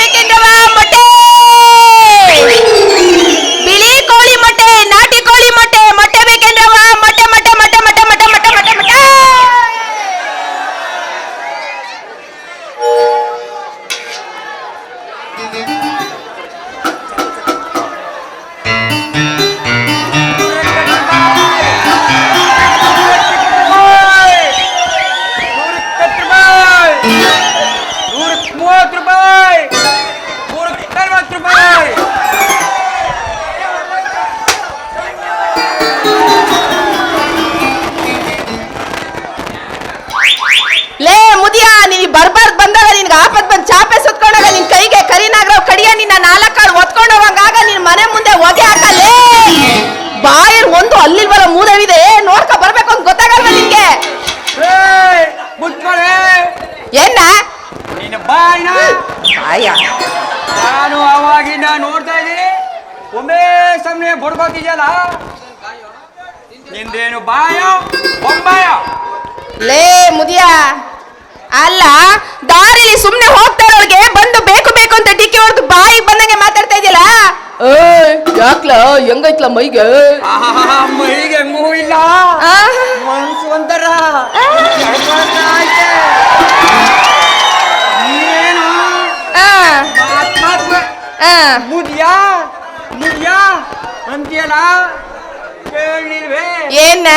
ಬೇಕೆಂದವ ಮೊಟ್ಟೆ, ಬಿಳಿ ಕೋಳಿ ಮೊಟ್ಟೆ, ನಾಟಿ ಕೋಳಿ ಮೊಟ್ಟೆ, ಮೊಟ್ಟೆ ಬೇಕೆಂದವ ಮೊಟ್ಟೆ ಮೊಟ್ಟೆ ಮೊಟ್ಟೆ ಮೊಟ್ಟೆ ಮೊಟ್ಟೆ ಮೊಟ್ಟೆ ಮೊಟ್ಟೆ ಮೊಟ್ಟೆ. ಲೇ ಮುದಿಯ, ನೀ ಬರ್ಬಾರ್ದು ಬಂದಾಗ ನಿನ್ಗೆ ಆಪತ್ ಬಂದ್ ಚಾಪೆ ಸುತ್ಕೊಂಡಾಗ ನಿನ್ ಕೈಗೆ ಕರಿನಾಗ್ರವ್ ಕಡಿಯ ನಿನ್ನ 4 ಕಾಳು ಒತ್ಕೊಂಡು ಹೋಗಂಗಾಗ ನಿನ್ ಮನೆ ಮುಂದೆ ಹೊಗೆ ಹಾಕಲ್ಲೇ. ಬಾಯಿರ್ ಒಂದು ಅಲ್ಲಿಲ್ವಲ್ಲ ಮೂದವಿದೆ, ನೋಡ್ಕ ಬರ್ಬೇಕು ಅಂತ ಗೊತ್ತಾಗಲ್ವ ನಿನ್ಗೆ? ಏನ ನಿನ್ನ ಬಾಯಿನ ಅಯ್ಯ, ನಾನು ಅವಾಗಿಂದ ನೋಡ್ತಾ ಇದ್ದೀನಿ, ಒಮ್ಮೆ ಸಮನೆ ಬಡ್ಕೋತಿದ್ಯಲ್ಲ, ನಿಂದೇನು ಬಾಯ ಬೊಂಬಾಯ? ಲೇ ಮುದಿಯ, ಅಲ್ಲ ದಾರಿಲಿ ಸುಮ್ನೆ ಹೋಗ್ತಾ ಇರೋರ್ಗೆ ಬಂದು ಬೇಕು ಬೇಕು ಅಂತ ಡಿಕ್ಕಿ ಹೊಡೆದು ಬಾಯಿ ಬಂದಂಗೆ ಮಾತಾಡ್ತಾ ಇದೆಯಲ್ಲ. ಯಾಕ್ಲ ಹೆಂಗೈತ್ಲ ಮೈಗೆ? ಮೈಗೆ ಹೆಂಗೂ ಇಲ್ಲ, ಮನ್ಸು ಒಂಥರ ನೀನು ಮುದಿಯಾ ಮುದಿಯಾ ಅಂತೀಯಲ್ಲ, ಕೇಳಿಲ್ವೇ? ಏನ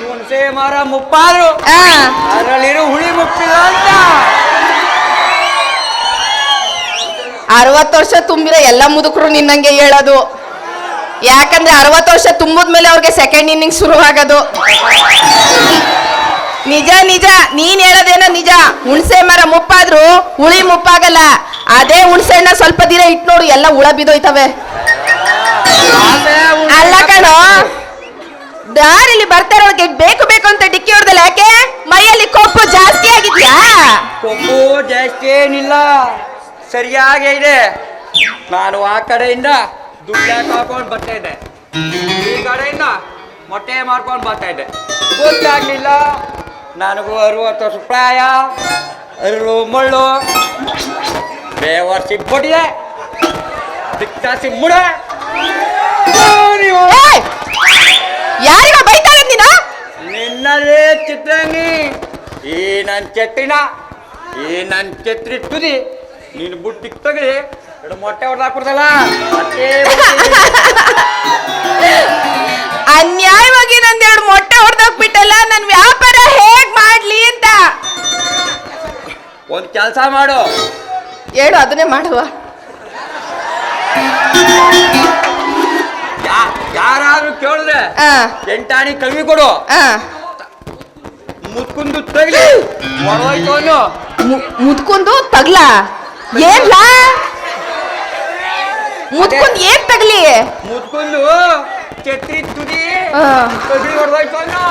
ಹುಣಸೆ ಮರ ಮುಪ್ಪಾದ್ರು ಅದರಲ್ಲಿರೋ ಹುಳಿ ಮುಪ್ಪಿದ ಅಂತ. 60 ವರ್ಷ ತುಂಬಿರೋ ಎಲ್ಲ ಮುದುಕರು ನಿನ್ನಂಗೆ ಹೇಳೋದು. ಯಾಕಂದ್ರೆ 60 ವರ್ಷ ತುಂಬಿದ್ಮೇಲೆ ಅವ್ರಿಗೆ ಸೆಕೆಂಡ್ ಇನ್ನಿಂಗ್ ಶುರುವಾಗೋದು. ನಿಜ ನಿಜ, ನೀನ್ ಹೇಳೋದೇನೋ ನಿಜ. ಹುಣಸೆ ಮರ ಮುಪ್ಪಾದ್ರು ಹುಳಿ ಮುಪ್ಪಾಗಲ್ಲ. ಅದೇ ಹುಣಸೆ ಹಣ್ಣ ಸ್ವಲ್ಪ ದಿನ ಇಟ್ಟು ನೋಡು, ಎಲ್ಲ ಹುಳ ಬಿದ್ದೋಯ್ತವೆ. ಅಲ್ಲ ಕಣೋ, ದಾರಿಲಿ ಬರ್ತಾರೊಳಗೆ ಬೇಕು ಬೇಕು ಅಂತ ಡಿಕ್ಕಿ ಹೊಡೆದಲ್ಲ, ಯಾಕೆ? ಮೈಯಲ್ಲಿ ಕೊಬ್ಬು ಜಾಸ್ತಿ ಆಗಿದ್ಯಾ? ಕೊಬ್ಬು ಜಾಸ್ತಿ ಏನಿಲ್ಲ, ಸರಿಯಾಗೇ ಇದೆ. ನಾನು ಆ ಕಡೆಯಿಂದ ದುಡ್ಡು ಹಾಕೊಂಡು ಬರ್ತಾ ಇದ್ದೆ, ಈ ಕಡೆಯಿಂದ ಮೊಟ್ಟೆ ಮಾರ್ಕೊಂಡು ಬರ್ತಾ ಇದ್ದೆ. ಗೊತ್ತಾಗ್ಲಿಲ್ಲ, ನನಗೂ 60 ವರ್ಷ ಪ್ರಾಯ, ಅರು ಮಳ್ಳು ಬೇವರ್ಸಿ ಬಡಿದೆ, ದಿಕ್ತಾಸಿ ಮುಡೆ. ಯಾರಿಗ ಬೈತಾ ಇದ್ದೀನ? ನಿನ್ನದೇ ಚಿತ್ರಂಗಿ, ಈ ನನ್ನ ಛತ್ರಿನ, ಈ ನನ್ನ ಛತ್ರಿ ತುದಿ ನೀನು ಬುಟ್ಟಿಗೆ ತಗಲಿ ಎರಡು ಮೊಟ್ಟೆ ಹೊಡೆದಾಕ್ಬಿಡ್ತಲ್ಲ. ಅನ್ಯಾಯವಾಗಿ ನಂದೆರಡು ಮೊಟ್ಟೆ ಹೊಡೆದೋಗ್ಬಿಟ್ಟಲ್ಲ, ನನ್ ವ್ಯಾಪಾರ ಹೇಗ್ ಮಾಡ್ಲಿ ಅಂತ. ಒಂದು ಕೆಲಸ ಮಾಡು, ಹೇಳು, ಅದನ್ನೇ ಮಾಡುವ. ಯಾರಾದ್ರೂ ಕೇಳಿದ್ರೆ 8 ಆಣಿ ಕಮ್ಮಿ ಕೊಡು, ಮುತ್ಕುಂದು ತಗಲಿ ಹೊರೋಯ್ತು ಅನ್ನು. ಮುತ್ಕುಂದು ತಗ್ಲ? ಏನ್ಲಾ ಮುತ್ಕುಂದು ಏನ್ ತಗ್ಲಿ? ಮುತ್ಕುಂದು ಛತ್ರಿ ತುದಿ ತಗಲಿ ಹೊರೋಯ್ತು ಅನ್ನು.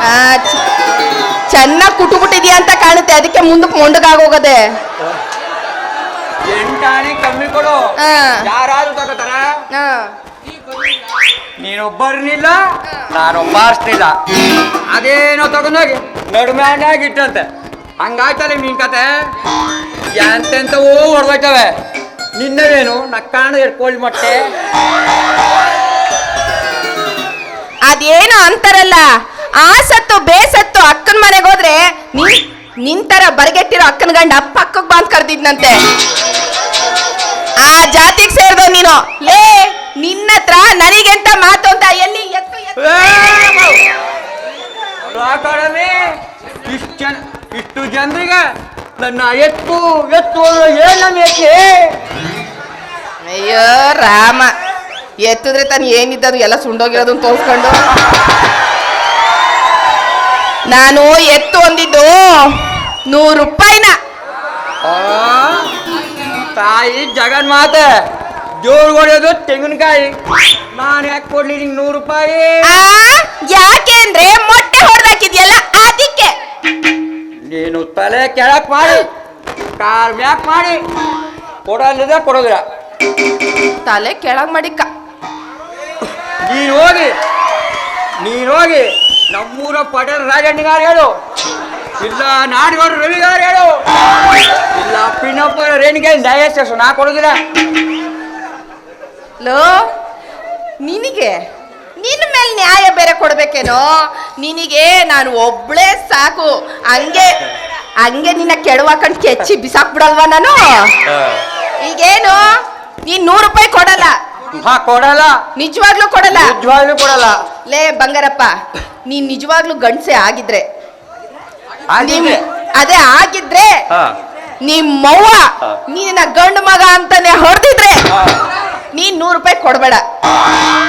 ಚೆನ್ನಾಗಿ ಕುಟುಬಿಟ್ಟಿದ್ಯಾ ಅಂತ ಕಾಣುತ್ತೆ, ಅದಕ್ಕೆ ಮುಂದಕ್ಕೆ ಮೊಂಡಗಾಗೋಗದೆ. 8 ಆಣಿ ಕಮ್ಮಿ ಕೊಡು, ಯಾರಾದ್ರೂ ತಗೋತಾರ? ನೀನು ಬರ್ನಿಲ್ಲ, ನಾನು ಬಾರಿಸ್ಲಿಲ್ಲ, ಅದೇನೋ ತಗೊಂಡೋಗಿ ನಡುಮ್ಯಾನಾಗಿ ಇಟ್ಟಂತೆ. ಹಂಗಾಯ್ತಲ್ಲ ನಿನ್ ಕತೆ. ಎಂತೆಂತವೂ ಹೊಡೆದೋಯ್ತವೆ, ನಿನ್ನವೇನು ನಕ್ಕಾಣ ಕೋಳಿ ಮೊಟ್ಟೆ. ಅದೇನೋ ಅಂತಾರಲ್ಲ, ಆ ಸತ್ತು ಬೇಸತ್ತು ಅಕ್ಕನ ಮನೆಗೆ ಹೋದ್ರೆ ನಿಂತರ ಬರಗೆಟ್ಟಿರೋ ಅಕ್ಕನ ಗಂಡ ಪಕ್ಕಕ್ಕೆ ಬಂದ್ ಕರ್ದಿದ್ನಂತೆ. ಆ ಜಾತಿಗೆ ಸೇರ್ದ ನೀನು. ಲೇ, ನಿನ್ನತ್ರ ನನಗೆಂತ ಮಾತು ಅಂತ ಎಲ್ಲಿ ಎತ್ತು ಇಷ್ಟು ಜನರಿಗೆ ನನ್ನ ಎತ್ತು ಎತ್ತು ಏನನ್ನ ಎತ್ತಿ? ಅಯ್ಯೋ ರಾಮ, ಎತ್ತಿದ್ರೆ ತಾನು ಏನಿದ್ದದು ಎಲ್ಲ ಸುಂಡೋಗಿರೋದನ್ನ ತೋರಿಸ್ಕೊಂಡು. ನಾನು ಎತ್ತು ಅಂದಿದ್ದು 100 ರೂಪಾಯಿನ. ತಾಯಿ ಜಗನ್ಮಾತೆ, ಜೋರು ಹೊಡೆಯೋದು ತೆಂಗಿನಕಾಯಿ. ನಾನು ಯಾಕೆ ಕೊಡ್ಲಿ ನಿಂಗೆ 100 ರೂಪಾಯಿ? ಯಾಕೆ ಅಂದ್ರೆ ಮೊಟ್ಟೆ ಹೊಡೆದಾಕಿದ್ಯಲ್ಲ ಅದಕ್ಕೆ. ನೀನು ತಲೆ ಕೆಳಕ್ ಮಾಡಿ ಕಾಲ್ ಮ್ಯಾಕ್ ಮಾಡಿ ಕೊಡಲಿದೆ ಕೊಡೋದಿಲ್ಲ. ತಲೆ ಕೆಳಗ್ ಮಾಡಿಕ್ಕ. ನೀನು ಹೋಗಿ ನಮ್ಮೂರ ಪಟೇಲ್ ರಾಜಣ್ಣಿಗಾರ ಹೇಳು, ಇಲ್ಲ ನಾಡಿಗೌಡರು ರವಿಗಾರು ಹೇಳು, ಇಲ್ಲ ಪಿನ್ನಪ್ಪ ರೇಣಿಗೆ ದಯచేసి ನಾ ಕೊಡೋದಿಲ್ಲ. ಲೋ ನಿನಗೆ ನಿನ್ನ ಮೇಲೆ ನ್ಯಾಯ ಬೇರೆ ಕೊಡ್ಬೇಕೇನೋ? ನಿನಗೆ ನಾನು ಒಬ್ಳೇ ಸಾಕು, ಹಂಗೆ ಹಂಗೆ ನಿನ್ನ ಕೆಡವಾಕಂಡು ಕೆಚ್ಚಿ ಬಿಸಾಕ್ಬಿಡಲ್ವಾ ನಾನು? ಈಗೇನು ನೀನ್ 100 ರೂಪಾಯಿ ಕೊಡಲ್ಲ? ಹಾ ಕೊಡಲ್ಲ, ನಿಜವಾಗ್ಲೂ ಕೊಡಲ್ಲ? ನಿಜವಾಗ್ಲೂ ಕೊಡಲ್ಲ. ಲೇ ಬಂಗಾರಪ್ಪ, ನೀನ್ ನಿಜವಾಗ್ಲೂ ಗಂಡ್ಸೆ ಆಗಿದ್ರೆ ಅದೇ ಆಗಿದ್ರೆ ನಿಮ್ಮವ್ವ ನಿನ್ನ ಗಂಡು ಮಗ ಅಂತಾನೆ ಹೊಡೆದಿದ್ರೆ ನೀನ್ 100 ರೂಪಾಯಿ ಕೊಡ್ಬೇಡ.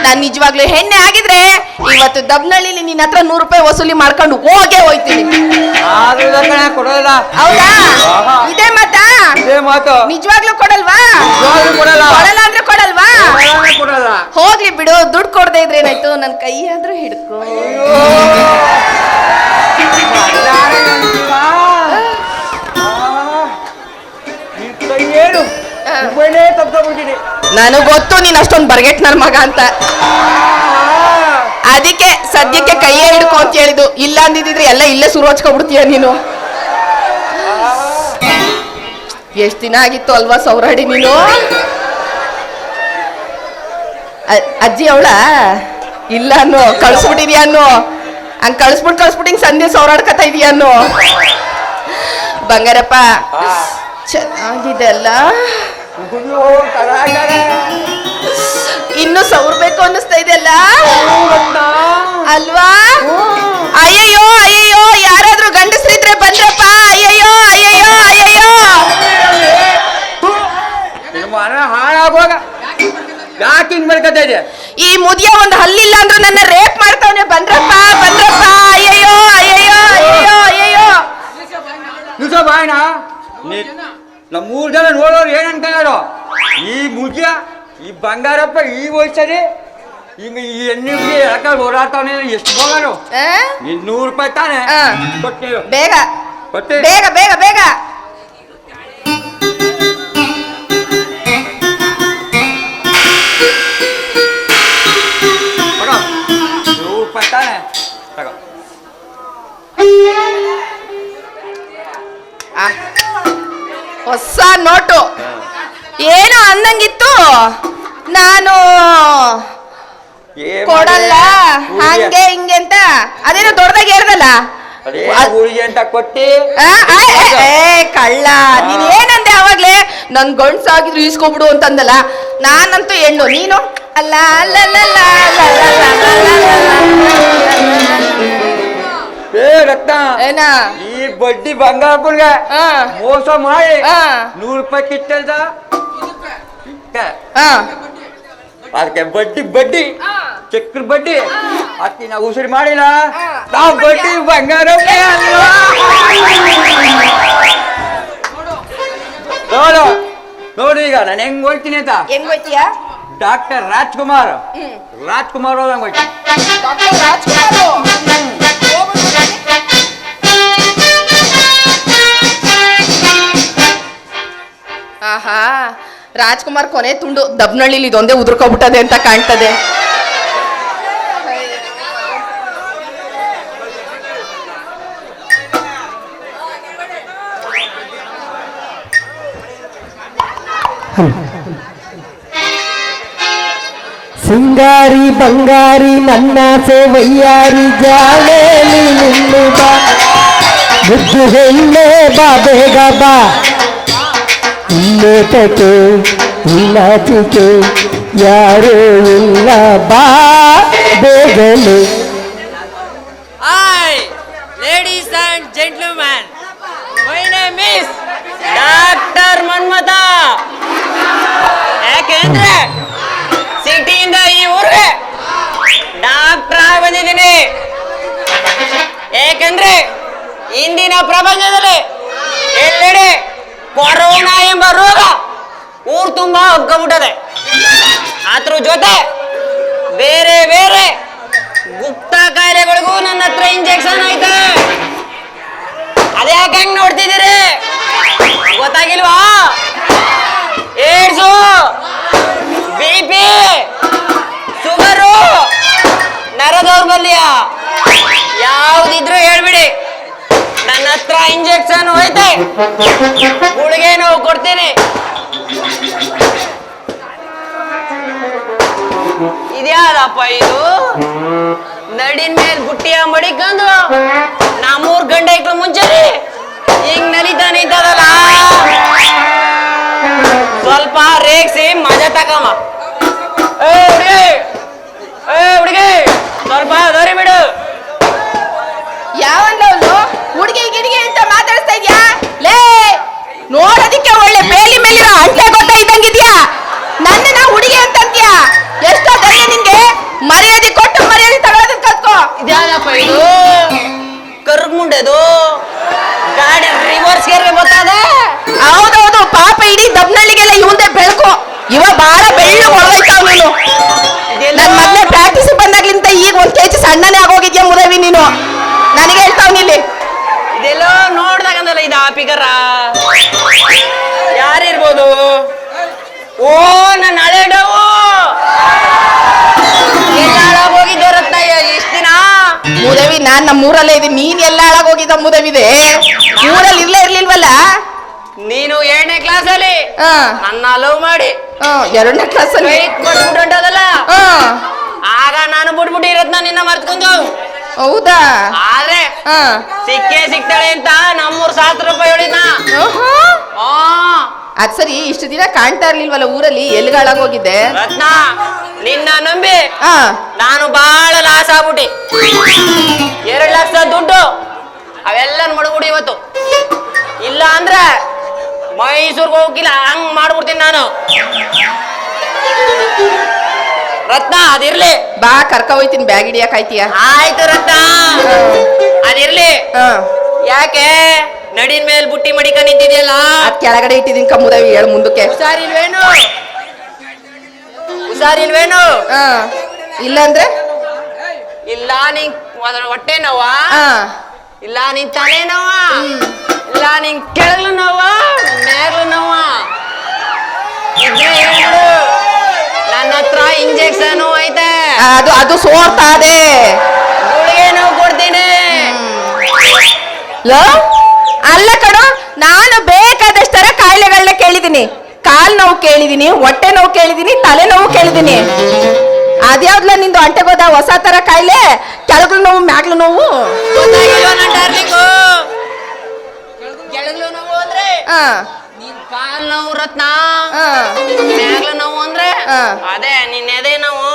ನಾನ್ ನಿಜವಾಗ್ಲೂ ಹೆಣ್ಣೆ ಆಗಿದ್ರೆ ಇವತ್ತು ದಬ್ನಳ್ಳಿಲಿ ನಿನ್ನ ಹತ್ರ 100 ರೂಪಾಯಿ ವಸೂಲಿ ಮಾಡ್ಕೊಂಡು ಹೋಯ್ತೀನಿ. ಕೊಡಲ್ಲ. ಹೌದಾ? ಇದೇ ಮಾತಾ? ಇದೇ ಮಾತು. ನಿಜವಾಗ್ಲೂ ಕೊಡಲ್ವಾ? ಕೊಡಲ್ಲ. ಕೊಡಲ್ಲ ಅಂದ್ರೆ ಕೊಡಲ್ವಾ? ಕೊಡಲ್ಲ. ಹೋಗ್ಲಿ ಬಿಡು, ದುಡ್ಡು ಕೊಡದೆ ಇದ್ರೆ ಏನಾಯ್ತು, ನನ್ ಕೈ ಆದ್ರೂ ಹಿಡ್ಕೊ. ನನಗ್ ಗೊತ್ತು ನೀನ್ ಅಷ್ಟೊಂದು ಬರ್ಗೆಟ್ ನನ್ ಮಗ ಅಂತ, ಅದಕ್ಕೆ ಸದ್ಯಕ್ಕೆ ಕೈಯೇ ಹಿಡ್ಕೊ ಅಂತ ಹೇಳಿದ್ದು. ಇಲ್ಲ ಅಂದಿದ್ರೆ ಎಲ್ಲ ಇಲ್ಲೇ ಶುರು ಹಚ್ಕೊಬಿಡ್ತೀಯ ನೀನು. ಎಷ್ಟ್ ದಿನ ಆಗಿತ್ತು ಅಲ್ವಾ ಸೌರಾಡಿ ನೀನು? ಅಜ್ಜಿ ಅವಳ ಇಲ್ಲ ಅನ್ನೋ, ಕಳ್ಸ್ಬಿಟ್ಟಿದ್ಯಾ ಅನ್ನೋ, ಹಂಗ್ ಕಳ್ಸ್ಬಿಟ್ಟು ಹಿಂಗ್ ಸಂಧ್ಯೆ ಸೌರಾಡ್ಕತಾ ಇದೀಯ ಅನ್ನೋ. ಬಂಗಾರಪ್ಪ ಚೆನ್ನಾಗಿದೆ ಅಲ್ಲ? ಇನ್ನು ಸೌರ್ಬೇಕು ಅನ್ನಿಸ್ತಾ ಇದೆಯಲ್ಲ ಅಲ್ವಾ? ಅಯ್ಯಯ್ಯೋ ಅಯ್ಯಯ್ಯೋ, ಯಾರಾದ್ರೂ ಗಂಡಸ್ರಿದ್ರೆ ಬಂದ್ರಪ್ಪ. ಅಯ್ಯಯ್ಯೋ ಅಯ್ಯಯ್ಯೋ ಅಯ್ಯಯ್ಯೋ, ಹಾಳಾಗುವಾಗ ಯಾಕೆ ಹಿಂಗ್ ಮಾಡ್ಕೊತಾ ಇದೆ? ಈ ಮುದಿಯ ಒಂದು ಹಲ್ಲಿಲ್ಲ ಅಂದ್ರೂ ನನ್ನ ರೇಪ್ ಮಾಡ್ತಾವನೆ. ಬಂದ್ರಪ್ಪ ಬಂದ್ರಪ್ಪ. ಅಯ್ಯಯ್ಯೋ ಅಯ್ಯಯ್ಯೋ ಅಯ್ಯಯ್ಯೋ ಅಯ್ಯಯ್ಯೋ. ನಿಜ ಬಾಯ್ನ ನಮ್ಮ 3 ಜನ ನೋಡೋರು ಏನ್ ಅನ್ಕೊಳ್ಳೋ, ಈ ಮುಗಿಯ ಈ ಬಂಗಾರಪ್ಪ ಈ ವಯಸ್ಸಲ್ಲಿ ಹಿಂಗ ಈ ಹೆಣ್ಣಿಗೆ ಎಳಕಾಲ್ ಓಡಾಡ್ತಾವನೆ. ಎಷ್ಟು ಹೋಗೋರು? ನೀನ್ 100 ರೂಪಾಯಿ ತಾನೆ ಕೊಟ್ಟಿರು. ಬೇಗ ಕೊಟ್ಟಿ ಬೇಗ ಬೇಗ ಬೇಗ. ತಗೋ 100 ರೂಪಾಯಿ ತಾನೆ ತಗೋ. ಹೊಸ ನೋಟು ಏನೋ ಅಂದಂಗಿತ್ತು. ನಾನು ಕೊಡಲ್ಲ ಹಂಗೆ ಹಿಂಗೆ ಅಂತ ಅದೇನೋ ದೊಡ್ಡದಾಗಿ ಹೇಳ್ದಲ್ಲ ಅಂತ ಕೊಟ್ಟಿ. ಕಳ್ಳ, ನೀನ್ ಏನಂದೆ ಅವಾಗ್ಲೇ? ನನ್ ಗಂಡ್ಸಾಗಿದ್ರು ಈಸ್ಕೊಬಿಡು ಅಂತಂದಲ್ಲ. ನಾನಂತೂ ಹೆಣ್ಣು, ನೀನು ಅಲ್ಲ ಅಲ್ಲ ರಕ್ತ ಏನ ಈ ಬಡ್ಡಿ ಬಂಗಾರಪ್ಪನ್ಗೆ ಮೋಸ ಮಾಡಿ 100 ರೂಪಾಯಿ ಕಿಟ್ಟಲ್ದ. ಅದಕ್ಕೆ ಬಡ್ಡಿ ಬಡ್ಡಿ ಚಕ್ರ ಬಡ್ಡಿ ಅತ್ತಿ ನಾವು ಉಸಿರು ಮಾಡಿಲ್ಲ. ನಾವು ಬಡ್ಡಿ ಬಂಗಾರಪ್ಪೇ ಅಲ್ವಾ? ನೋಡು ನೋಡು, ಈಗ ನಾನು ಹೆಂಗ್ ಹೋಗ್ತೀನಿ ಅಂತ. ಹೆಂಗ್ ಹೋಯ್ತೀಯ? ಡಾಕ್ಟರ್ ರಾಜ್ಕುಮಾರ್ ಹೋದಂಗ್ ಹೋಗ್ತೀನಿ. ಆಹಾ, ರಾಜ್ಕುಮಾರ್ ಕೊನೆ ತುಂಡು ದಬ್ನಳ್ಳಿಲಿ ಇದೊಂದೇ ಉದುರ್ಕೊಬಿಟ್ಟದೆ ಅಂತ ಕಾಣ್ತದೆ. ಸಿಂಗಾರಿ ಬಂಗಾರಿ ನನ್ನ ಸೇವಯ್ಯಾರಿ ಜಾಲೆ ನಿಲ್ಲು ಬಾ, ಮುದ್ದು ಹೆಣ್ಣೆ ಬಾ ಬೇಗ ಬಾ, ಇಲ್ಲೇಟಕ್ಕೆ ಇಲ್ಲಾಚಿಕೆ ಯಾರೂ ಇಲ್ಲ ಬಾ ಬೇಗನೆ. Hi, ladies and gentlemen, my name is Dr. Manmata. ಯಾಕೆಂದ್ರೆ ಸಿಟಿಯಿಂದ ಈ ಊರಿಗೆ ಡಾಕ್ಟರ್ ಆಗಿ ಬಂದಿದ್ದೀನಿ. ಏಕೆಂದ್ರೆ ಇಂದಿನ ಪ್ರಪಂಚದಲ್ಲಿ ಎಲ್ಲೆಡೆ ಕೊರೋನಾ ಎಂಬ ರೋಗ ಊರು ತುಂಬಾ ಹಬ್ಕೊಂಡ್ಬಿಟ್ಟದೆ. ಅದ್ರ ಜೊತೆ ಬೇರೆ ಬೇರೆ ಗುಪ್ತ ಕಾಯಿಲೆಗಳಿಗೂ ನನ್ನ ಹತ್ರ ಇಂಜೆಕ್ಷನ್ ಐತೆ. ಅದ್ಯಾಕೆ ಹೆಂಗ್ ನೋಡ್ತಿದ್ದೀರಿ? ಗೊತ್ತಾಗಿಲ್ವಾ? ಏಡ್ಸು, BP, ಶುಗರು, ನರ ದೌರ್ಬಲ್ಯ ಯಾವ್ದಿದ್ರು ಹೇಳ್ಬಿಡಿ, ನನ್ನ ಹತ್ರ ಗುಳಿಗೆ ನೋವು ಕೊಡ್ತೀನಿ. ಇದ್ಯಾದಪ್ಪ ಇದು? ನಡಿನ ಮೇಲೆ ಬುಟ್ಟಿಯ ಮಡಿಕೊಂಡು ನಮ್ಮೂರ್ ಗಂಡ ಇಕ್ಳು ಮುಂಚೆನೆ ಹಿಂಗ್ ನಲಿತಾನೆ ಇದ್ದದಲ್ಲ. ಸ್ವಲ್ಪ ರೇಗ್ಸಿ ಮಜಾ ತಕಮ್ಮ. ಹುಡುಗಿ ಸ್ವಲ್ಪ ದೊರೆ ಬಿಡು. ಯಾವನ್ನವನು ಹುಡುಗಿ ಗಿಡಿಗೆ ಅಂತ ಮಾತಾಡ್ತಾ ಇದ್ಯಾ? ಲೇ, ನೋಡೋದಿಕ್ಕೆ ಒಳ್ಳೆ ಬೇಲಿ ಮೇಲಿರೋ ಅಂಟೆ ಗೊತ್ತಾ ಇದ್ದಂಗಿದ್ಯಾ? ನನ್ನನ್ನ ಹುಡುಗಿ ಅಂತಂತ್ಯಾ? ಎಷ್ಟೋ ಧೈರ್ಯ ನಿನ್ಗೆ? ಮರ್ಯಾದೆ ಕೊಟ್ಟು ಮರ್ಯಾದೆ ತಗೊಳ್ಳೋದನ್ನ ಕಲ್ತ್ಕೋ. ಇದ್ಯಾದಪ್ಪ ಇದು? ಕರ್ಗ್ ಮುಂಡೆದು ಗಾಡಿ ರಿವರ್ಸ್ ಗೇರ್ಗೆ ಬರ್ತದ. ಹೌದೌದು, ಪಾಪ ಇಡೀ ದಬ್ನಳ್ಳಿಗೆಲ್ಲ ಇವಂದೇ ಬೆಳಕು. ಇವ ಬಾಳ ಬೆಳ್ಳು ಹೊರಗೈತಾವ್ ನೀನು. ನನ್ ಮೊದ್ಲೇ ಪ್ರಾಕ್ಟೀಸ್ ಬಂದಾಗ್ಲಿಂತ ಈಗ 1 kg ಸಣ್ಣನೇ ಆಗೋಗಿದ್ಯಾ ಮುದವಿ ನೀನು. ನನಗೆ ಹೇಳ್ತಾವ್ ಇಲ್ಲಿ. ಇದೆಲ್ಲೋ ನೋಡ್ದಾಗಂದಲ್ಲ ಇದು ಆ ಫಿಗರ. ಯಾರಿರ್ಬೋದು? ಓ, ನನ್ನ ಹಳೆ ಡವು ಎಲ್ಲ ಹಾಳಾಗೋಗಿದ್ದೆ ರತ್ನ ಇಷ್ಟ ದಿನ. ಮುದವಿ ನಾನ್ ನಮ್ಮೂರಲ್ಲೇ ಇದೀನಿ, ನೀನ್ ಎಲ್ಲ ಹಾಳಾಗೋಗಿದ್ದ ಮುದವಿದೆ. ಊರಲ್ಲಿ ಇರ್ಲಿಲ್ವಲ್ಲ ನೀನು 7ನೇ ಕ್ಲಾಸಲ್ಲಿ ಹಾ ನನ್ನ ಲವ್ ಮಾಡಿ 2ನೇ ಕ್ಲಾಸಲ್ಲಿ ಬಿಟ್ಬಿಟ್ಟದಲ್ಲ, ಆಗ ನಾನು ಬಿಟ್ಬಿಟ್ಟು ರತ್ನ ನಿನ್ನ ಮರ್ತ್ಕೊಂಡು. ಹೌದಾ? ಆದ್ರೆ ಹಾ ಸಿಕ್ಕೇ ಸಿಗ್ತಾಳೆ ಅಂತ ನಮ್ಮೂರ್ 1000 ರೂಪಾಯಿ ಹೇಳಿದ್ನ. ಅದ್ ಸರಿ, ಇಷ್ಟು ದಿನ ಕಾಣ್ತಾ ಇರ್ಲಿಲ್ವಲ್ಲ ಊರಲ್ಲಿ, ಎಲ್ಲಿಗಾಳಾಗೋಗಿದ್ದೆ? ರತ್ನ, ನಿನ್ನ ನಂಬಿ ಹಾ ನಾನು ಬಹಳ ಲಾಸ್ ಆಗ್ಬಿಟ್ಟಿ. 2 ಲಕ್ಷ ದುಡ್ಡು ಅವೆಲ್ಲ ಮಡಗುಡಿ ಇವತ್ತು. ಇಲ್ಲ ಅಂದ್ರೆ ಮೈಸೂರ್ಗೆ ಹೋಗಿಲ್ಲ, ಹಂಗ್ ಮಾಡ್ಬಿಡ್ತೀನಿ ನಾನು. ರತ್ನ ಅದಿರ್ಲಿ, ಬಾ ಕರ್ಕ ಹೋಯ್ತೀನಿ, ಬ್ಯಾಗ್ ಹಿಡಿಯಕ್ ಆಯ್ತೀಯ? ಆಯ್ತು ರತ್ನ, ಅದಿರ್ಲಿ. ಹಾ ಯಾಕೆ ನಡಿನ ಮೇಲ್ ಬುಟ್ಟಿ ಮಡಿಕ ನಿಂತಿದ್ಯಲ್ಲ? ಅದ್ ಕೆಳಗಡೆ ಇಟ್ಟಿದೀನಿ ಕಮ್ಮುದವಿ, ಹೇಳು ಮುಂದಕ್ಕೆ. ಹುಷಾರಿಲ್ವೇನು? ಹುಷಾರಿಲ್ವೇನು? ಹಾ ಇಲ್ಲಾಂದ್ರೆ? ಇಲ್ಲ ನಿಂಗ್ ಹೊಟ್ಟೆ ನೋವಾ? ಹಾ ಇಲ್ಲ ನಿನ್ ತಲೆ ನೋವಾ? ಇಲ್ಲ ನಿನ್ ಕೆಳಗ್ಲು ನೋವಾ ಮೇಗ್ಲು ನೋವಾ? ಇದ್ರೆ ಹೇಳು, ನನ್ನ ಹತ್ರ ಇಂಜೆಕ್ಷನ್ ಐತೆ, ಅದು ಸೋರ್ತಾ ಇದೆ. ಗುಳಿಗೆ ನೋವು ಕೊಡ್ತೀನಿ. ಅಲ್ಲ ಕಣೋ, ನಾನು ಬೇಕಾದಷ್ಟರ ಕಾಯಿಲೆಗಳನ್ನ ಕೇಳಿದೀನಿ. ಕಾಲ್ ನೋವು ಕೇಳಿದೀನಿ, ಹೊಟ್ಟೆ ನೋವು ಕೇಳಿದೀನಿ, ತಲೆ ನೋವು ಕೇಳಿದೀನಿ. ಅದ್ಯಾವ್ದಲ್ಲ ನಿಂದು ಅಂಟೆಗೋದ ಹೊಸ ತರ ಕಾಯಿಲೆ? ಕೆಳಗ್ಲು ನೋವು ಮ್ಯಾಗ್ಲು ನೋವು ಗೊತ್ತಾಗಿಲ್ವಾ ನನ್ನ ಡಾರ್ಲಿಂಗು? ಕೆಳಗ್ಲು ನೋವು ಅಂದ್ರೆ ಹಾ ನಿನ್ ಕಾಲ್ ನೋವು ರತ್ನ, ಹಾ ಮ್ಯಾಗ್ಲು ನೋವು ಅಂದ್ರೆ ಹಾ. ಅದೇ ನಿನ್ ಎದೆ ನೋವು.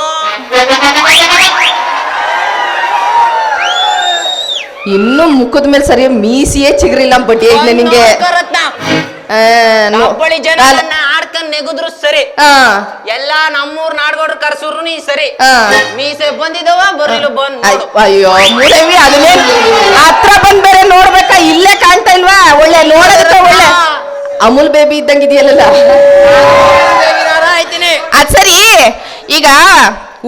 ಇನ್ನು ಮುಖದ ಮೇಲೆ ಸರಿ ಮೀಸಿಯೇ ಚಿಗ್ರಿಲ್ಲ ಬಡ್ಡಿ ಐತೆ ನಿಂಗೆ. ರತ್ನ, ಒಬ್ಬಳಿ ಜನ ನನ್ನ ಆಡ್ಕೊಂಡ್ ನೆಗುದ್ರು ಸರಿ, ಎಲ್ಲ ನಮ್ಮೂರ್ ನಾಡ್ಗೌಡ್ರು ಕರ್ಸೂರು ನೀ ಸರಿ. ಮೀಸೆ ಬಂದಿದವ ಬರೀಲು ಬಂದ್ ನೋಡು. ಅಯ್ಯೋ ಮುರವಿ, ಅದನ್ನೇ ಹತ್ರ ಬಂದ್ ಬೇರೆ ನೋಡ್ಬೇಕಾ? ಇಲ್ಲೇ ಕಾಣ್ತಾ ಇಲ್ವಾ? ಒಳ್ಳೆ ನೋಡೋದಕ್ಕೆ ಒಳ್ಳೆ ಅಮೂಲ್ ಬೇಬಿ ಇದ್ದಂಗಿದೆಯಲ್ಲ. ಆಯ್ತೀನಿ. ಅದ್ ಸರಿ, ಈಗ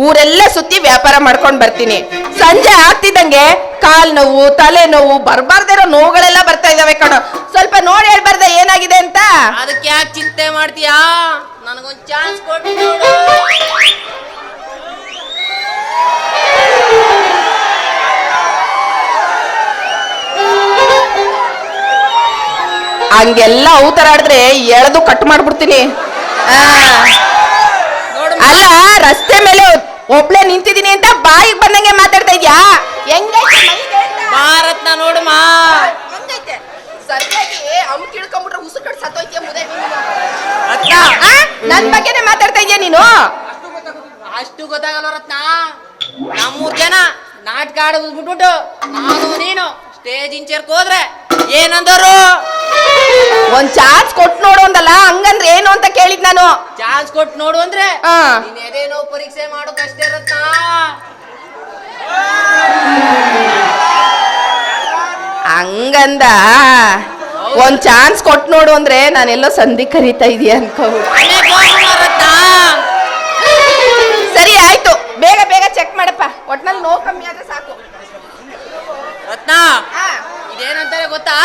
ಊರೆಲ್ಲ ಸುತ್ತಿ ವ್ಯಾಪಾರ ಮಾಡ್ಕೊಂಡ್ ಬರ್ತೀನಿ. ಸಂಜೆ ಆಗ್ತಿದ್ದಂಗೆ ಕಾಲ್ ನೋವು, ತಲೆ ನೋವು, ಬರ್ಬಾರ್ದಿರೋ ನೋವುಗಳೆಲ್ಲ ಬರ್ತಾ ಇದಾವೆ ಕಣೋ. ಸ್ವಲ್ಪ ನೋಡಿ ಹೇಳ್ಬಾರ್ದ ಏನಾಗಿದೆ ಅಂತ? ಅದಕ್ಕೆ ಯಾಕೆ ಚಿಂತೆ ಮಾಡ್ತೀಯಾ? ನನಗೊಂದ್ ಚಾನ್ಸ್ ಕೊಟ್ಟು ನೋಡು. ಹಂಗೆಲ್ಲ ಔತರಾಡಿದ್ರೆ ಎಳೆದು ಕಟ್ ಮಾಡ್ಬಿಡ್ತೀನಿ. ಅಲ್ಲ, ರಸ್ತೆ ಮೇಲೆ ಒಬ್ಳೆ ನಿಂತಿದ್ದೀನಿ ಅಂತ ಬಾಯಿಗೆ ಬಂದಂಗೆ ಮಾತಾಡ್ತಾ ಇದ್ಯಾ? ಭಾರತ್ನ ನೋಡುಮಾ. ನನ್ ಬಗ್ಗೆನೆ ಮಾತಾಡ್ತಾ ಇದ್ಯಾ ನೀನು? ಅಷ್ಟು ಗೊತ್ತಾಗಲ್ಲ ರತ್ನ. ನಮ್ಮೂರ್ ಜನ ನಾಟಕ ಆಡೋದು ಬಿಟ್ಬಿಟ್ಟು ನಾನು ನೀನು ಸ್ಟೇಜ್ ಇಂಚರ್ಕ್ ಹೋದ್ರೆ ಏನಂದರು? ಒಂದ್ ಚಾನ್ಸ್ ಕೊಟ್ಟು ನೋಡು ಅಂದಲ್ಲ, ಹಂಗಂದ್ರೆ ಏನು ಅಂತ ಕೇಳಿದ್ ನಾನು. ಚಾನ್ಸ್ ಕೊಟ್ಟು ನೋಡು ಅಂದ್ರೆ ಹಾ. ನೀನ್ ಎದೇನೋ ಪರೀಕ್ಷೆ ಮಾಡೋಕಷ್ಟೇ ರತ್ನ. ಹಂಗಂದ ಒಂದ್ ಚಾನ್ಸ್ ಕೊಟ್ಟು ನೋಡು ಅಂದ್ರೆ ನಾನೆಲ್ಲೋ ಸಂಧಿ ಕರೀತಾ ಇದೀಯ ಅನ್ಕೋ. ರತ್ನ, ಸರಿ ಆಯ್ತು, ಬೇಗ ಬೇಗ ಚೆಕ್ ಮಾಡಪ್ಪ. ಒಟ್ನಲ್ಲಿ ನೋವು ಕಮ್ಮಿ ಆದ್ರೆ ಸಾಕು. ರತ್ನ, ಇದೇನಂತಾರೆ ಗೊತ್ತಾ?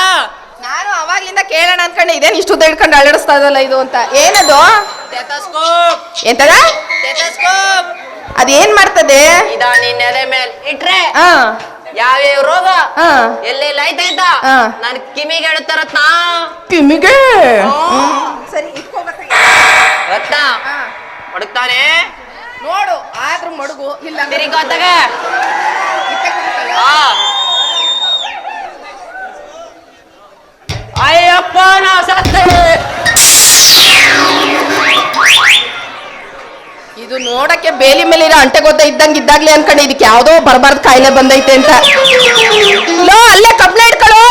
ನಾನು ಅವಾಗ್ಲಿಂದ ಕೇಳೋಣ ಅನ್ಕೊಂಡೆ, ಇದೇನು ಇಷ್ಟು ಹಿಡ್ಕೊಂಡು ಅಳ್ಳಾಡಿಸ್ತಾ ಇದಲ್ಲ ಇದು ಅಂತ. ಏನದು? ಸ್ಟೆಥೋಸ್ಕೋಪ್. ಎಂತದ? ಸ್ಟೆಥೋಸ್ಕೋಪ್. ಅದೇನ್ ಮಾಡ್ತದೆ? ಇದ ನಿನ್ನ ಎದೆ ಮೇಲೆ ಇಟ್ರೆ ಯಾವ್ಯಾವ ರೋಗ ಹಾ. ಎಲ್ಲೆಲ್ಲ ಆಯ್ತಾಯ್ತಾ ಹಾ. ನನ್ ಕಿಮಿಗೆ ಹೇಳ್ತಾರ ರತ್ನ ಕಿಮಿಗೆ ಸರಿ ರತ್ನ ಮಡಗ್ತಾನೆ ನೋಡು ಆದ್ರೂ ಮಡುಗು ಇಲ್ಲ ತಿರಿಗೋತಾಗ ಅಯ್ಯಪ್ಪ ನಾ ಸತ್ತೆ ಇದು ನೋಡಕ್ಕೆ ಬೇಲಿ ಮೇಲೆ ಇರೋ ಅಂಟೆ ಗೊತ್ತ ಇದ್ದಂಗೆ ಇದ್ದಾಗ್ಲೇ ಅನ್ಕೊಂಡೆ ಇದಕ್ಕೆ ಯಾವ್ದೋ ಬರಬಾರ್ದು ಕಾಯಿಲೆ ಬಂದೈತೆ ಅಂತ ಲೋ ಅಲ್ಲೇ ಕಬ್ಣ ಇಟ್ಕೊಳ್ಳೋ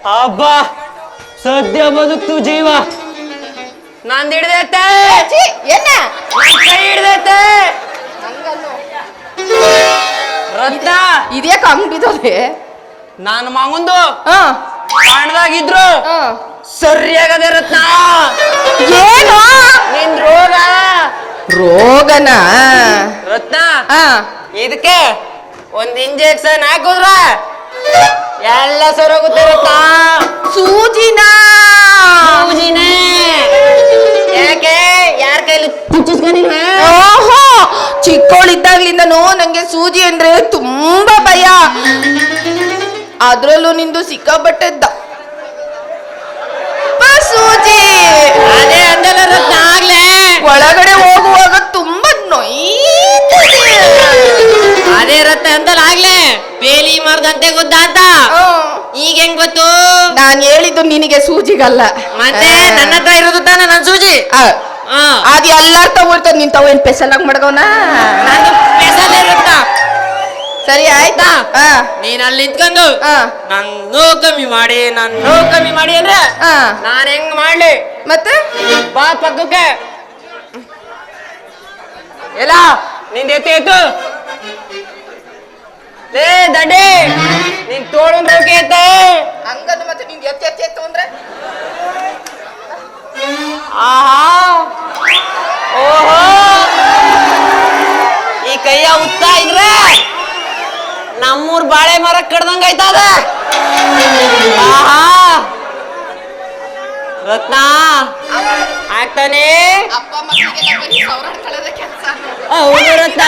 ಹಬ್ಬ ಸದ್ಯ ಬದುಕ್ತು ಜೀವ ನಂದ್ ಹಿಡ್ದೈತೆ ಏನ ನನ್ ಕೈ ಹಿಡ್ದೈತೆ ರತ್ನ ಇದ್ಯಾಕ ಹಂಗ್ ಬಿದ್ದೋದೆ ನನ್ನ ಮಗಂದು ಹಾ ಕಾಣ್ದಾಗಿದ್ರು ಹಾ ಸರಿಯಾಗದೆ ರತ್ನ ಏನು ನಿನ್ ರೋಗ ರೋಗನ ರತ್ನ ಹಾ ಇದಕ್ಕೆ ಒಂದ್ ಇಂಜೆಕ್ಷನ್ ಹಾಕುದ್ರ ಎಲ್ಲ ಸರೋಗುತ್ತೆ ರತ್ನ ಸೂಜಿನ ಸೂಜಿನೇ ಯಾಕೆ ಯಾರ ಕೈಲಿ ಚುಚ್ಚಿಸ್ಕೊಂಡಿಲ್ವ ಓಹೋ ಚಿಕ್ಕವಳಿದ್ದಾಗ್ಲಿಂದನೂ ನಂಗೆ ಸೂಜಿ ಅಂದ್ರೆ ತುಂಬಾ ಭಯ ಅದ್ರಲ್ಲೂ ನಿಂದು ಸಿಕ್ಕಾಪಟ್ಟೆ ಸೂಜಿ ಅದೇ ಅಂದಲ್ಲ ರತ್ನ ಆಗ್ಲೇ ಒಳಗಡೆ ಹೋಗುವಾಗ ತುಂಬಾ ನೋಯ್ತದೆ. ಅದೇ ರತ್ನ ಅಂತಲ್ಲ ಆಗ್ಲೇ ಬೇಲಿ ಮರದಂತೆ ಗೊತ್ತಾ ಅಂತ ಈಗ ಹೆಂಗ್ ಗೊತ್ತು ನಾನ್ ಹೇಳಿದ್ದು ನಿನಗೆ ಸೂಜಿಗಲ್ಲ ಮತ್ತೆ ನನ್ನ ಹತ್ರ ಇರೋದು ತಾನೆ ನನ್ ಸೂಜಿ ಅದ್ ಎಲ್ಲಾರ್ ತಗೊಳ್ತದ ನಿನ್ ತಗೋ ಏನ್ ಪೆಸಲ್ ಆಗಿ ಮಡ್ಗವನ ನಾನು ಪೆಸಲ್ಲೇ ರತ್ನ ಸರಿ ಆಯ್ತಾ ನೀನ್ ಅಲ್ಲಿ ನಿಂತ್ಕೊಂಡು ನನ್ನ ಕಮ್ಮಿ ಮಾಡಿ ಅಂದ್ರೆ ನಾನ್ ಹೆಂಗ್ ಮಾಡ್ಲಿ ಮತ್ತೆ ಬಾ ಪಕ್ಕಕ್ಕೆ ಎಲ್ಲ ನಿಂದ ಎತ್ತು ಲೇ ದಡ್ಡಿ ನಿನ್ ತೋಳನ್ ರೋಕೆ ಐತೆ ಹಂಗಂದು ಮತ್ತೆ ನಿಂಗೆ ಎತ್ತು ಅಂದ್ರೆ ಆಹಾ ಓಹೋ ಈ ಕೈಯ ಉತ್ತ ಇದ್ರೆ ನಮ್ಮೂರ್ ಬಾಳೆ ಮರ ಕಡ್ದಂಗ ಆಯ್ತದ ಆಹಾ ರತ್ನ ಆಗ್ತಾನೆ ಅಪ್ಪ ಮಕ್ಕಳಿಗೆ ಕಳೆದ ಕೆಲಸ ಹೌದು ರತ್ನ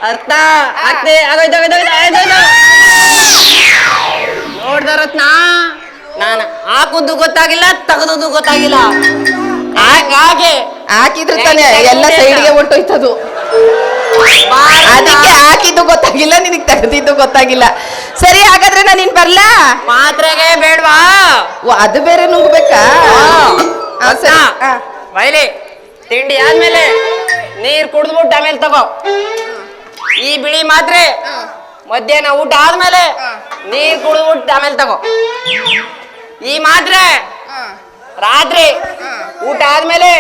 ಅರ್ಥ ಆಗ್ತೇ ನೋಡ್ದ ರತ್ನ ನಾನು ಹಾಕುದು ಗೊತ್ತಾಗಿಲ್ಲ ತೆಗೆದು ಗೊತ್ತಾಗಿಲ್ಲ ಹಾಗೆ ಹಾಕಿದ್ರು ತಾನೆ ಎಲ್ಲ ಸೈಡ್ಗೆ ಹೊಂಟೋಯ್ತದು ಅದಕ್ಕೆ ಹಾಕಿದ್ದು ಗೊತ್ತಾಗಿಲ್ಲ ನಿನಗೆ ತೆಗೆದಿದ್ದು ಗೊತ್ತಾಗಿಲ್ಲ ಸರಿ ಹಾಗಾದ್ರೆ ನಾನು ಇನ್ ಬರ್ಲಾ ಮಾತ್ರೆಗೆ ಬೇಡ್ವಾ ಅದು ಬೇರೆ ನುಂಗ್ಬೇಕಾ ಸರಿ ಬೈಲಿ ತಿಂಡಿ ಆದ್ಮೇಲೆ ನೀರ್ ಕುಡಿದ್ಬಿಟ್ಟು ಆಮೇಲೆ ತಗೋ ಈ ಬಿಳಿ ಮಾತ್ರೆ ಮಧ್ಯಾಹ್ನ ಊಟ ಆದ್ಮೇಲೆ ನೀರ್ ಕುಡಿದ್ಬಿಟ್ಟು ಆಮೇಲೆ ತಗೋ ಈ ಮಾತ್ರೆ ರಾತ್ರಿ ಊಟ ಆದ್ಮೇಲೆ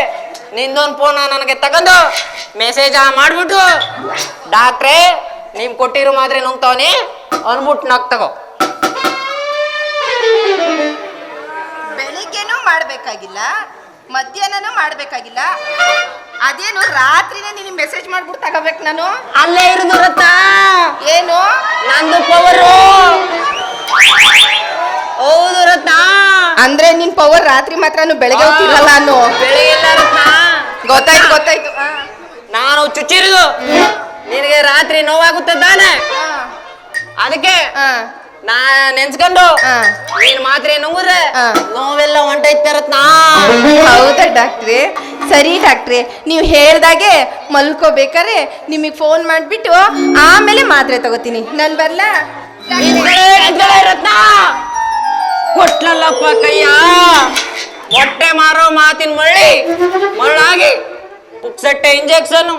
ನಿಂದೊಂದು ಫೋನ್ ನನಗೆ ತಗೊಂಡು ಮೆಸೇಜ್ ಮಾಡ್ಬಿಟ್ಟು ಡಾಕ್ಟ್ರೇ ನಿಮ್ ಕೊಟ್ಟಿರೋ ಮಾತ್ರೆ ನುಂಗ್ತಾವನಿ ಅನ್ಬಿಟ್ಟು ನಗ್ ತಗೋ ಬೆಳಿಗ್ಗೆನೂ ಮಾಡ್ಬೇಕಾಗಿಲ್ಲ ಮಧ್ಯಾಹ್ನನೂ ಮಾಡ್ಬೇಕಾಗಿಲ್ಲ ಅದೇನು ರಾತ್ರಿನೇ ನಿನಗೆ ಮೆಸೇಜ್ ಮಾಡ್ಬಿಟ್ಟು ತಗೋಬೇಕು ನಾನು ಅಲ್ಲೇ ಇರೋದು ರತ್ನ ಏನು ನಂದು ಪವರು ಹೌದು ರತ್ನ ಅಂದ್ರೆ ನಿನ್ ಪವರ್ ರಾತ್ರಿ ಮಾತ್ರ ಬೆಳಗ್ಗೆ ಹೋಗ್ತಿರಲ್ಲ ನಾನು ಬೆಳಿಗ್ಗೆ ಇಲ್ಲ ರತ್ನ ಗೊತ್ತಾಯ್ತು ನಾನು ಚುಚ್ಚಿರುದು ನಿನಗೆ ರಾತ್ರಿ ನೋವಾಗುತ್ತೆ ತಾನೆ ಅದಕ್ಕೆ ನಾ ನೆನ್ಸ್ಕೊಂಡು ನೀನ್ ಮಾತ್ರೆ ನುಂಗುದ್ರೆ ನೋವೆಲ್ಲ ಹೊಂಟೈತೆ ರತ್ನ ಹೌದಾ ಡಾಕ್ಟ್ರೆ ಸರಿ ಡಾಕ್ಟ್ರೆ ನೀವು ಹೇಳ್ದಾಗೆ ಮಲ್ಕೋಬೇಕಾರೆ ನಿಮಗೆ ಫೋನ್ ಮಾಡ್ಬಿಟ್ಟು ಆಮೇಲೆ ಮಾತ್ರೆ ತಗೋತೀನಿ ನಾನು ಬರ್ಲಾ ರತ್ನ ಕೊಟ್ಲಲ್ಲಪ್ಪ ಕೈಯ ಮೊಟ್ಟೆ ಮಾರೋ ಮಾತಿನ ಮಳ್ಳಾಗಿ ಪುಕ್ಸಟ್ಟೆ ಇಂಜೆಕ್ಷನ್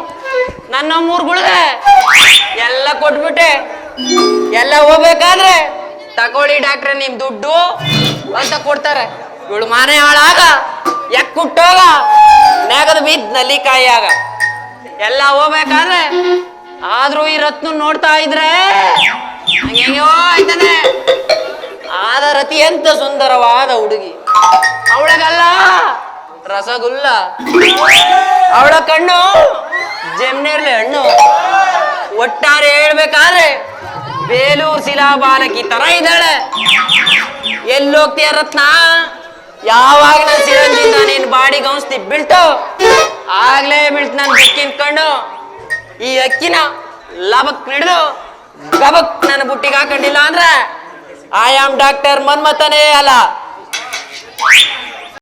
ನನ್ನ ಮೂರ್ಗುಳ್ಗೆ ಎಲ್ಲ ಕೊಟ್ಬಿಟ್ಟೆ ಎಲ್ಲ ಹೋಗ್ಬೇಕಾದ್ರೆ ತಗೊಳ್ಳಿ ಡಾಕ್ಟ್ರೆ ನಿಮ್ ದುಡ್ಡು ಅಂತ ಕೊಡ್ತಾರೆ ಇವಳು ಮನೆ ಹಾಳಾಗ ಎಕ್ಕುಟ್ಟೋಗ ನೆಗದು ಬಿದ್ದ ನಲ್ಲಿಕಾಯಿ ಆಗ ಎಲ್ಲ ಹೋಗ್ಬೇಕಾದ್ರೆ ಆದ್ರೂ ಈ ರತ್ನ ನೋಡ್ತಾ ಇದ್ರೆ ಹೆಂಗೋ ಆಯ್ತಾನೆ ಆದ ರತಿ ಎಂತ ಸುಂದರವಾದ ಹುಡುಗಿ ಅವಳಗಲ್ಲ ರಸಗುಲ್ಲ ಅವಳ ಕಣ್ಣು ಜಮ್ನೇರ್ಲೆ ಹಣ್ಣು ಒಟ್ಟಾರೆ ಹೇಳ್ಬೇಕಾದ್ರೆ ಬೇಲೂರು ಶಿಲಾ ಬಾಲಕಿ ತರ ಇದ್ದಾಳೆ. ಎಲ್ಲೋಗ್ತೀಯ ರತ್ನ? ಯಾವಾಗ ನಾನು ಸಿರಂಜಿಂದ ನೀನ್ ಬಾಡಿಗೆ ಔಷಧಿ ಬೀಳ್ತು ಆಗ್ಲೇ ಬೀಳ್ತು ನನ್ ಬೆಕ್ಕಿನ ಕಣ್ಣು. ಈ ಅಕ್ಕಿನ ಲಬಕ್ ಹಿಡಿದು ಗಬಕ್ ನನ್ನ ಬುಟ್ಟಿಗೆ ಹಾಕೊಂಡಿಲ್ಲ ಅಂದ್ರೆ ಐ ಆಮ್ ಡಾಕ್ಟರ್ ಮನ್ಮಥನೇ ಅಲ್ಲ